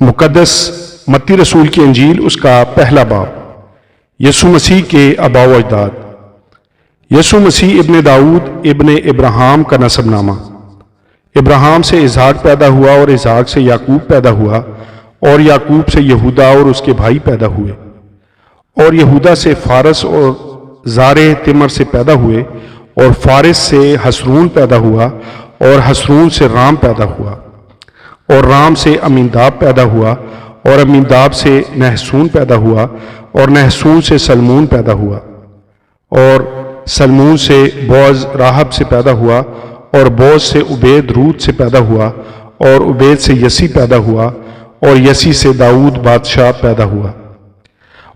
مقدس متی رسول کی انجیل اس کا پہلا باب۔ یسوع مسیح کے آباء و اجداد۔ یسوع مسیح ابن داؤد ابن ابراہیم کا نسب نامہ۔ ابراہیم سے اسحاق پیدا ہوا اور اسحاق سے یعقوب پیدا ہوا اور یعقوب سے یہودا اور اس کے بھائی پیدا ہوئے اور یہودا سے فارس اور زارع تمر سے پیدا ہوئے اور فارس سے حسرون پیدا ہوا اور حسرون سے رام پیدا ہوا اور رام سے امیناداب پیدا ہوا اور امیناداب سے نحسون پیدا ہوا اور نحسون سے سلمون پیدا ہوا اور سلمون سے بوعز راحب سے پیدا ہوا اور بوعز سے عبید روت سے پیدا ہوا اور عبید سے یسی پیدا ہوا اور یسی سے داؤد بادشاہ پیدا ہوا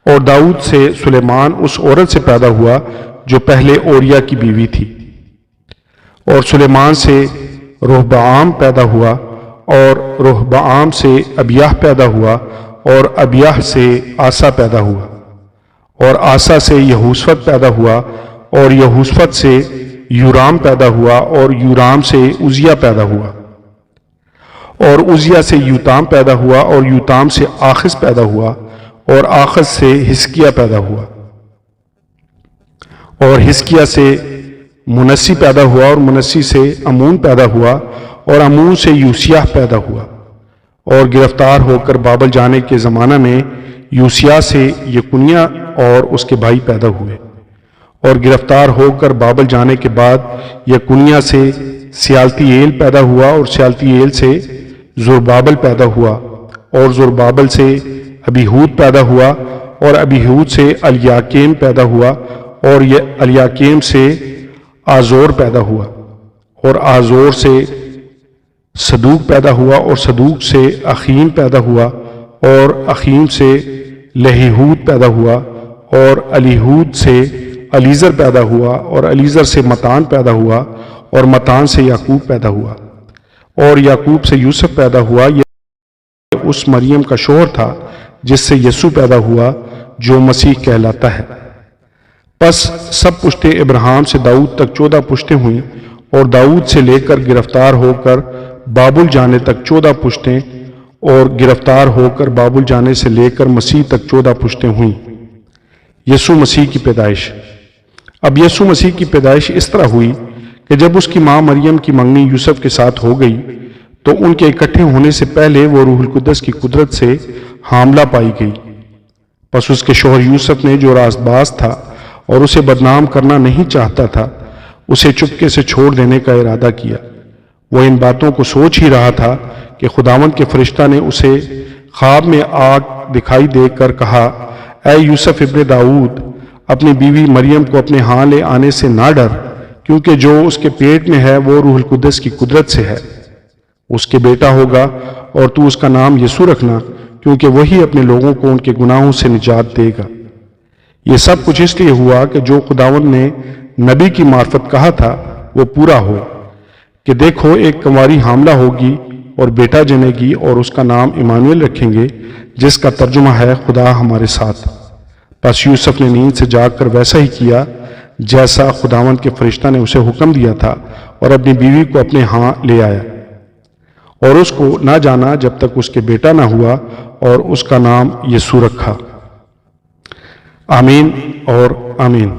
اور داؤد سے سلیمان اس عورت سے پیدا ہوا جو پہلے اوریا کی بیوی تھی اور سلیمان سے رہبعام پیدا ہوا اور رہبعام سے ابیاہ پیدا ہوا اور ابیاہ سے آسا پیدا ہوا اور آسا سے یہوشفت پیدا ہوا اور یہوشفت سے یورام پیدا ہوا اور یورام سے عزیہ پیدا ہوا اور عزیہ سے یوتام پیدا ہوا اور یوتام سے آخز پیدا ہوا اور آخز سے حزقیہ پیدا ہوا اور حزقیہ سے منسی پیدا ہوا اور منسی سے امون پیدا ہوا اور امون سے یوسیاہ پیدا ہوا اور گرفتار ہو کر بابل جانے کے زمانہ میں یوسیاہ سے یکونیا اور اس کے بھائی پیدا ہوئے اور گرفتار ہو کر بابل جانے کے بعد یکونیا سے سیالتییل پیدا ہوا اور سیالتییل سے زربابل پیدا ہوا اور زربابل سے ابیہود پیدا ہوا اور ابیہود سے الیاکیم پیدا ہوا اور الیاکیم سے آزور پیدا ہوا اور آزور سے صدوق پیدا ہوا اور صدوق سے اخیم پیدا ہوا اور اخیم سے لہیہود پیدا ہوا اور الیہود سے علیزر پیدا ہوا اور علیزر سے متان پیدا ہوا اور متان سے یعقوب پیدا ہوا اور یعقوب سے یوسف پیدا ہوا۔ یہ اس مریم کا شوہر تھا جس سے یسوع پیدا ہوا جو مسیح کہلاتا ہے۔ پس سب پشتیں ابراہیم سے داؤد تک 14 پشتیں ہوئیں اور داؤد سے لے کر گرفتار ہو کر بابل جانے تک 14 پشتیں اور گرفتار ہو کر بابل جانے سے لے کر مسیح تک 14 پشتیں ہوئیں۔ یسوع مسیح کی پیدائش۔ اب یسوع مسیح کی پیدائش اس طرح ہوئی کہ جب اس کی ماں مریم کی منگنی یوسف کے ساتھ ہو گئی تو ان کے اکٹھے ہونے سے پہلے وہ روح القدس کی قدرت سے حاملہ پائی گئی۔ پس اس کے شوہر یوسف نے جو راست باز تھا اور اسے بدنام کرنا نہیں چاہتا تھا اسے چپکے سے چھوڑ دینے کا ارادہ کیا۔ وہ ان باتوں کو سوچ ہی رہا تھا کہ خداوند کے فرشتہ نے اسے خواب میں آگ دکھائی دے کر کہا، اے یوسف ابن داؤد، اپنی بیوی مریم کو اپنے ہاں لے آنے سے نہ ڈر، کیونکہ جو اس کے پیٹ میں ہے وہ روح القدس کی قدرت سے ہے۔ اس کے بیٹا ہوگا اور تو اس کا نام یسوع رکھنا، کیونکہ وہی اپنے لوگوں کو ان کے گناہوں سے نجات دے گا۔ یہ سب کچھ اس لیے ہوا کہ جو خداوند نے نبی کی معرفت کہا تھا وہ پورا ہو، کہ دیکھو ایک کنواری حاملہ ہوگی اور بیٹا جنے گی اور اس کا نام عمانویل رکھیں گے، جس کا ترجمہ ہے خدا ہمارے ساتھ۔ پس یوسف نے نیند سے جاگ کر ویسا ہی کیا جیسا خداوند کے فرشتہ نے اسے حکم دیا تھا اور اپنی بیوی کو اپنے ہاں لے آیا اور اس کو نہ جانا جب تک اس کے بیٹا نہ ہوا اور اس کا نام یسوع رکھا۔ آمین اور آمین۔